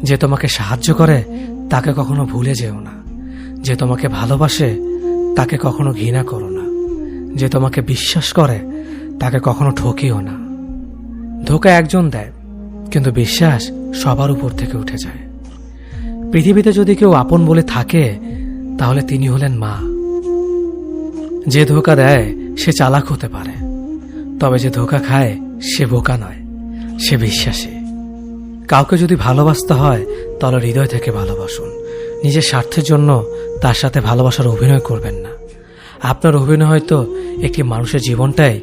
যে তোমাকে সাহায্য করে তাকে কখনো ভুলে যেও না, যে তোমাকে ভালোবাসে তাকে কখনো ঘৃণা করো না, যে তোমাকে বিশ্বাস করে তাকে কখনো ঠকিও না। ধোঁকা একজন দেয়, কিন্তু বিশ্বাস সবার উপর থেকে উঠে যায়। পৃথিবীতে যদি কেউ আপন বলে থাকে, তাহলে তিনি হলেন মা। যে ধোঁকা দেয় সে চালাক হতে পারে, তবে যে ধোঁকা খায় সে বোকা নয়, সে বিশ্বাসী। কাউকে যদি ভালোবাসতে হয় তাহলে হৃদয় থেকে ভালোবাসুন। নিজের স্বার্থের জন্য তার সাথে ভালোবাসার অভিনয় করবেন না। আপনার অভিনয় হয়তো একটি মানুষের জীবনটাই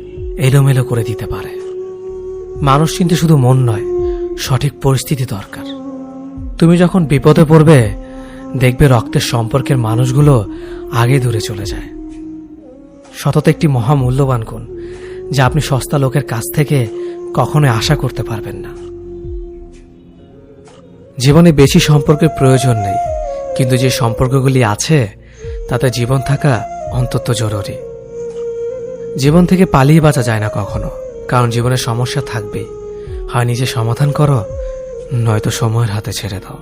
এলোমেলো করে দিতে পারে। মানুষ চিনতে শুধু মন নয়, সঠিক পরিস্থিতি দরকার। তুমি যখন বিপদে পড়বে, দেখবে রক্তের সম্পর্কের মানুষগুলো আগে দূরে চলে যায়। সততা একটি মহামূল্যবান গুণ, যা আপনি সস্তা লোকের কাছ থেকে কখনোই আশা করতে পারবেন না। জীবনে বেশি সম্পর্কের প্রয়োজন নেই, কিন্তু যে সম্পর্কগুলি আছে তাতে জীবন থাকা অন্তত জরুরি। জীবন থেকে পালিয়ে বাঁচা যায় না কখনো, কারণ জীবনে সমস্যা থাকবেই। হয় নিজে সমাধান করো, নয়তো সময়ের হাতে ছেড়ে দাও।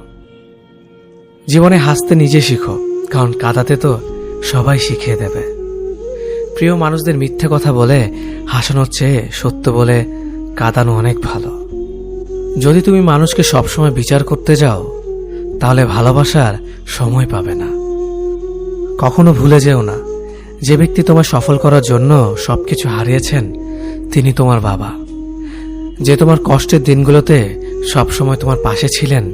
জীবনে হাসতে নিজে শিখো, কারণ কাঁদাতে তো সবাই শিখিয়ে দেবে। প্রিয় মানুষদের মিথ্যে কথা বলে হাসানোর চেয়ে সত্য বলে কাঁদানো অনেক ভালো। যদি তুমি মানুষকে সবসময় বিচার করতে যাও, তাহলে ভালোবাসার সময় পাবে না। কখনো ভুলে যেও না, যে ব্যক্তি তোমায় সফল করার জন্য সবকিছু হারিয়েছেন, তিনি তোমার বাবা। যে তোমার কষ্টের দিনগুলোতে সবসময় তোমার পাশে ছিলেন,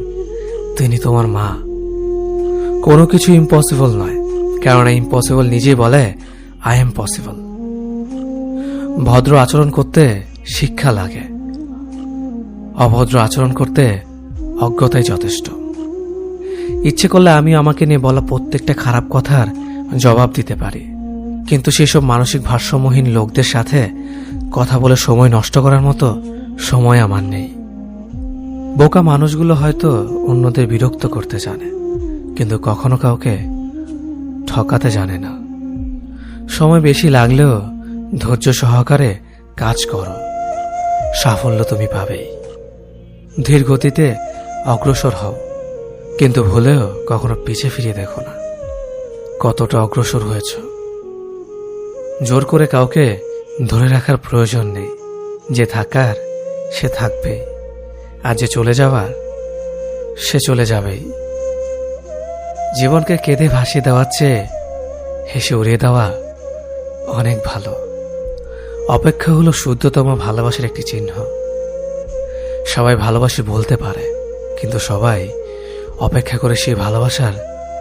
তিনি তোমার মা। কোনো কিছু ইম্পসিবল নয়, কেননা ইম্পসিবল নিজেই বলে আই এম পসিবল। ভদ্র আচরণ করতে শিক্ষা লাগে, অভদ্র আচরণ করতে অজ্ঞতাই যথেষ্ট। ইচ্ছে করলে আমি আমাকে নিয়ে বলা প্রত্যেকটা খারাপ কথার জবাব দিতে পারি, কিন্তু সেসব মানসিক ভারসাম্যহীন লোকদের সাথে কথা বলে সময় নষ্ট করার মতো সময় আমার নেই। বোকা মানুষগুলো হয়তো অন্যদের বিরক্ত করতে জানে, কিন্তু কখনো কাউকে ঠকাতে জানে না। সময় বেশি লাগলেও ধৈর্য সহকারে কাজ করো, সাফল্য তুমি পাবেই। ধীর গতিতে অগ্রসর হও, কিন্তু ভুলেও কখনো পিছে ফিরে দেখো না কতটা অগ্রসর হয়েছ। জোর করে কাউকে ধরে রাখার প্রয়োজন নেই। যে থাকার সে থাকবেই, আর যে চলে যাওয়ার সে চলে যাবেই। জীবনকে কেঁদে ভাসিয়ে দেওয়ার চেয়ে হেসে উড়িয়ে দেওয়া অনেক ভালো। অপেক্ষা হলো শুদ্ধতম ভালোবাসার একটি চিহ্ন। সবাই ভালোবাসি বলতে পারে, কিন্তু সবাই অপেক্ষা করে সেই ভালোবাসার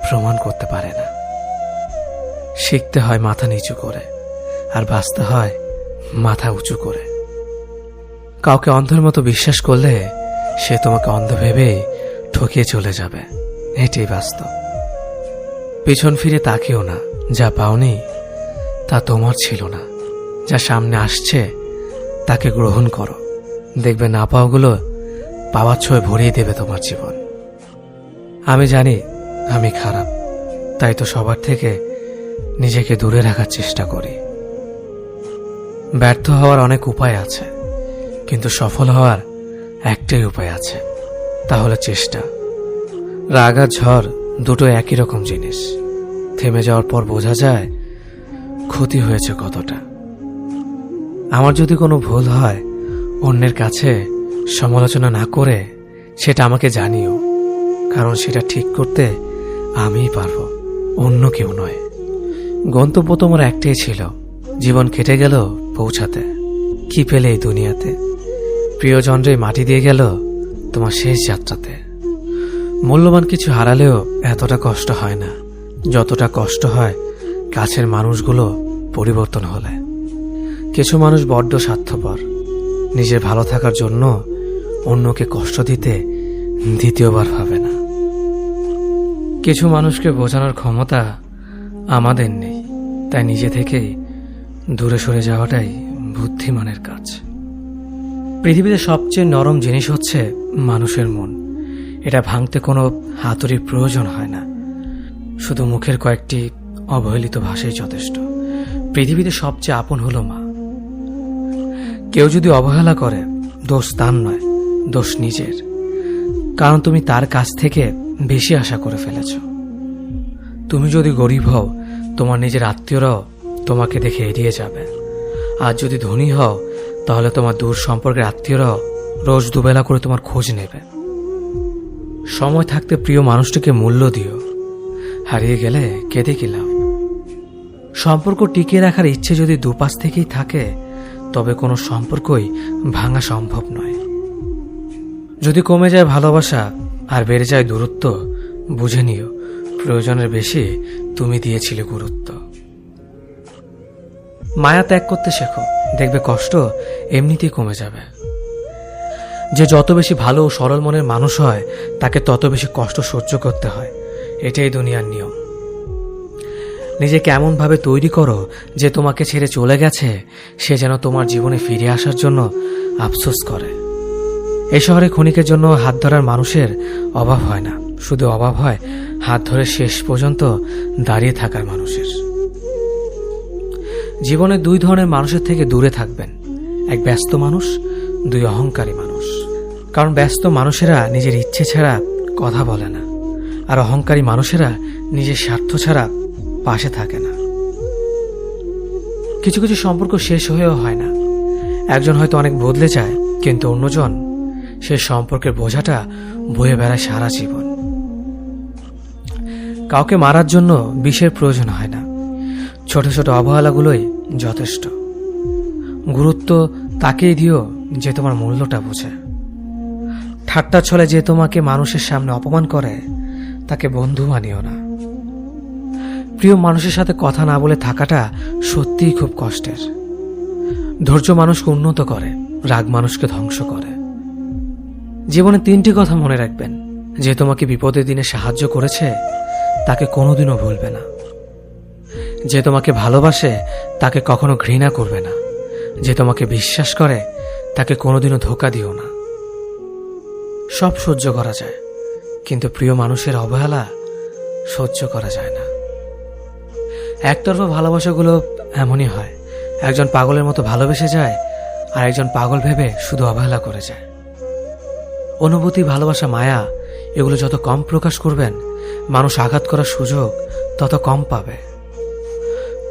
প্রমাণ করতে পারে না। শিখতে হয় মাথা নিচু করে, আর বাঁচতে হয় মাথা উঁচু করে। কাউকে অন্ধের মতো বিশ্বাস করলে সে তোমাকে অন্ধ ভেবেই ঠকিয়ে চলে যাবে, এটাই বাস্তব। পিছন ফিরে তাকিও না, যা পাওনি তা তোমার ছিল না। যা সামনে আসছে তাকে গ্রহণ করো, দেখবে না পাওয়াগুলো পাওয়ার ছোঁয় ভরিয়ে দেবে তোমার জীবন। আমি জানি আমি খারাপ, তাই তো সবার থেকে নিজেকে দূরে রাখার চেষ্টা করি। ব্যর্থ হওয়ার অনেক উপায় আছে, কিন্তু সফল হওয়ার একটাই উপায় আছে, তা হলো চেষ্টা। রাগ আর ঝড় দুটো একই রকম জিনিস। থেমে যাওয়ার পর বোঝা যায় ক্ষতি হয়েছে কতটা। আমার যদি কোনো ভুল হয়, অন্যের কাছে সমালোচনা না করে সেটা আমাকে জানিও, কারণ সেটা ঠিক করতে আমিই পারবো, অন্য কেউ নয়। গন্তব্য তোমার একটাই ছিল, জীবন কেটে গেল পৌঁছাতে। কি পেলে এই দুনিয়াতে? প্রিয়জনরে মাটি দিয়ে গেল তোমার শেষ যাত্রাতে। মূল্যবান কিছু হারালেও এতটা কষ্ট হয় না, যতটা কষ্ট হয় কাছের মানুষগুলো পরিবর্তন হলে। কিছু মানুষ বড্ড স্বার্থপর, নিজের ভালো থাকার জন্য অন্যকে কষ্ট দিতে দ্বিতীয়বার ভাবে না। কিছু মানুষকে বোঝানোর ক্ষমতা আমাদের নেই, তাই নিজে থেকেই দূরে সরে যাওয়াটাই বুদ্ধিমানের কাজ। পৃথিবীতে সবচেয়ে নরম জিনিস হচ্ছে মানুষের মন। এটা ভাঙতে কোনো হাতুড়ির প্রয়োজন হয় না, শুধু মুখের কয়েকটি অবহেলিত ভাষাই যথেষ্ট। পৃথিবীতে সবচেয়ে আপন হলো মা। কেউ যদি অবহেলা করে, দোষ তার নয়, দোষ নিজের, কারণ তুমি তার কাছ থেকে বেশি আশা করে ফেলেছ। তুমি যদি গরিব হও, তোমার নিজের আত্মীয়রাও তোমাকে দেখে এড়িয়ে যাবে। আর যদি ধনী হও, তাহলে তোমার দূর সম্পর্কের আত্মীয়রাও রোজ দুবেলা করে তোমার খোঁজ নেবে। সময় থাকতে প্রিয় মানুষটিকে মূল্য দিও, হারিয়ে গেলে কেঁদে কি লাভ? সম্পর্ক টিকিয়ে রাখার ইচ্ছে যদি দুপাশ থেকেই থাকে, তবে কোনো সম্পর্কই ভাঙা সম্ভব নয়। যদি কমে যায় ভালোবাসা আর বেড়ে যায় দূরত্ব, বুঝে নিও প্রয়োজনের বেশি তুমি দিয়েছিলে গুরুত্ব। মায়া ত্যাগ করতে শেখো, দেখবে কষ্ট এমনিতেই কমে যাবে। যে যত বেশি ভালো ও সরল মনের মানুষ হয় তাকে তত বেশি কষ্ট সহ্য করতে হয়, এটাই দুনিয়ার নিয়ম। নিজেকে এমনভাবে তৈরি করো যে তোমাকে ছেড়ে চলে গেছে সে যেন তোমার জীবনে ফিরে আসার জন্য আফসোস করে। এই শহরে ক্ষণিকের জন্য হাত ধরার মানুষের অভাব হয় না, শুধু অভাব হয় হাত ধরে শেষ পর্যন্ত দাঁড়িয়ে থাকার মানুষের। জীবনে দুই ধরনের মানুষের থেকে দূরে থাকবেন, এক ব্যস্ত মানুষ, দুই অহংকারী মানুষ। কারণ ব্যস্ত মানুষেরা নিজের ইচ্ছে ছাড়া কথা বলে না, আর অহংকারী মানুষেরা নিজের স্বার্থ ছাড়া পাশে থাকে না। কিছু কিছু সম্পর্ক শেষ হয়েও হয় না। একজন হয়তো অনেক বদলে যায়, কিন্তু অন্যজন সে সম্পর্কের বোঝাটা বয়ে বেড়ায় সারা জীবন। কাউকে মারার জন্য বিষের প্রয়োজন হয় না, ছোট ছোট অবহেলাগুলোই যথেষ্ট। গুরুত্ব তাকেই দিও যে তোমার মূল্যটা বোঝে। ঠাট্টা ছলে যে তোমাকে মানুষের সামনে অপমান করে তাকে বন্ধু মানিও না। প্রিয় মানুষের সাথে কথা না বলে থাকাটা সত্যিই খুব কষ্টের। ধৈর্য মানুষকে উন্নত করে, রাগ মানুষকে ধ্বংস করে। জীবনে 3টি কথা মনে রাখবেন, যে তোমাকে বিপদের দিনে সাহায্য করেছে তাকে কোনোদিনও ভুলবে না। যে তোমাকে ভালোবাসে তাকে কখনো ঘৃণা করবে না। যে তোমাকে বিশ্বাস করে তাকে কোনোদিনও ধোঁকা দিও না। সব সহ্য করা যায়, কিন্তু প্রিয় মানুষের অবহেলা সহ্য করা যায় না। একতরফা ভালোবাসাগুলো এমনই হয়, একজন পাগলের মতো ভালোবেসে যায় আর একজন পাগল ভেবে শুধু অবহেলা করে যায়। অনুভূতি, ভালোবাসা, মায়া এগুলো যত কম প্রকাশ করবেন, মানুষ আঘাত করার সুযোগ তত কম পাবে।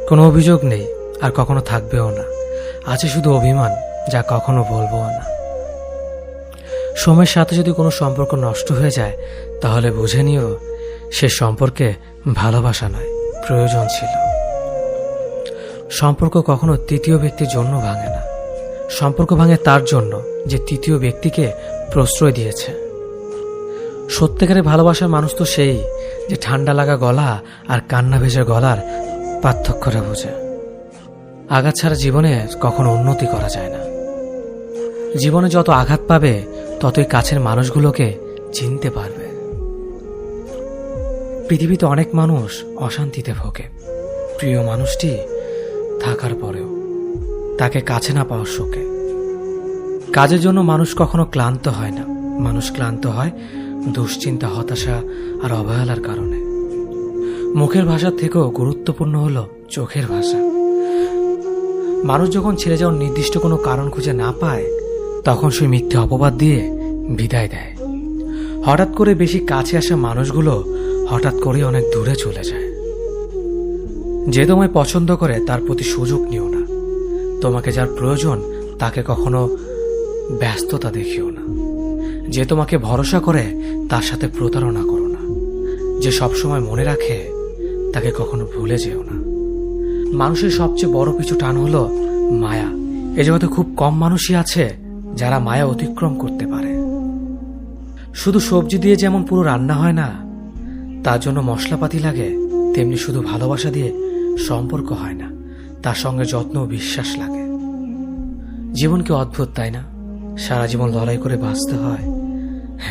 কোনো অভিযোগ নেই আর কখনো থাকবেও না, আছে শুধু অভিমান, যা কখনো বলবো না। সময়ের সাথে যদি কোনো সম্পর্ক নষ্ট হয়ে যায় তাহলে বুঝে নিও সে সম্পর্কে ভালোবাসা নয়, প্রয়োজন ছিল। সম্পর্ক কখনো তৃতীয় ব্যক্তির জন্য ভাঙে না, সম্পর্ক ভাঙে তার জন্য যে তৃতীয় ব্যক্তিকে প্রশ্রয় দিয়েছে। সত্যিকারের ভালোবাসার মানুষ তো সেই যে ঠান্ডা লাগা গলা আর কান্না ভেজা গলার পার্থক্যটা বোঝে। আঘাত ছাড়া জীবনে কখনো উন্নতি করা যায় না। জীবনে যত আঘাত পাবে ততই কাছের মানুষগুলোকে চিনতে পারবে। পৃথিবীতে অনেক মানুষ অশান্তিতে ভোগে, প্রিয় মানুষটি থাকার পরেও তাকে কাছে না পাওয়ার শোকে। কাজের জন্য মানুষ কখনো ক্লান্ত হয় না, মানুষ ক্লান্ত হয় দুশ্চিন্তা, হতাশা আর অবহেলার কারণে। মুখের ভাষার থেকেও গুরুত্বপূর্ণ হলো চোখের ভাষা। মানুষ যখন ছেড়ে যাওয়ার নির্দিষ্ট কোনো কারণ খুঁজে না পায় তখন সে মিথ্যে অপবাদ দিয়ে বিদায় দেয়। হঠাৎ করে বেশি কাছে আসা মানুষগুলো হঠাৎ করে অনেক দূরে চলে যায়। যে তোমায় পছন্দ করে তার প্রতি সুযোগ নিও না। তোমাকে যার প্রয়োজন তাকে কখনো ব্যস্ততা দেখিও না। যে তোমাকে ভরসা করে তার সাথে প্রতারণা করো না। যে সবসময় মনে রাখে তাকে কখনো ভুলে যেও না। মানুষের সবচেয়ে বড় পিছু টান হলো মায়া। এ জগতে খুব কম মানুষই আছে যারা মায়া অতিক্রম করতে পারে। শুধু সবজি দিয়ে যেমন পুরো রান্না হয় না, তার জন্য মশলাপাতি লাগে, তেমনি শুধু ভালোবাসা দিয়ে সম্পর্ক হয় না, তার সঙ্গে যত্ন ও বিশ্বাস লাগে। জীবন কি অদ্ভুত, তাই না? সারা জীবন লড়াই করে বাঁচতে হয়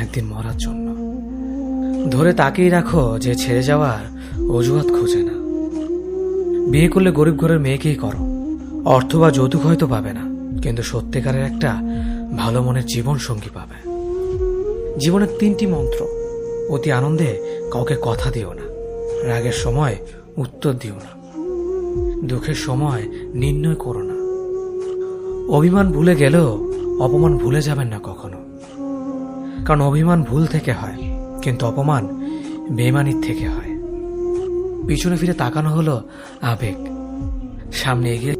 একদিন মরার জন্য। ধরে তাকেই রাখো যে ছেড়ে যাওয়ার অজুহাত খোঁজে না। বিয়ে করলে গরিব ঘরের মেয়েকেই করো, অর্থ বা যৌতুক হয়তো পাবে না, কিন্তু সত্যিকারের একটা ভালো মনের জীবন সঙ্গী পাবে। জীবনের 3টি মন্ত্র: অতি আনন্দে কাউকে কথা দিও না, রাগের সময় উত্তর দিও না, দুঃখের সময় নির্ণয় করো না। অভিমান ভুলে গেলেও অপমান ভুলে যাবেন না কখনো, কারণ অভিমান ভুল থেকে হয়, কিন্তু অপমান বেইমানির থেকে হয়। পিছনে ফিরে তাকানো হলো আবেগ, সামনে এগিয়ে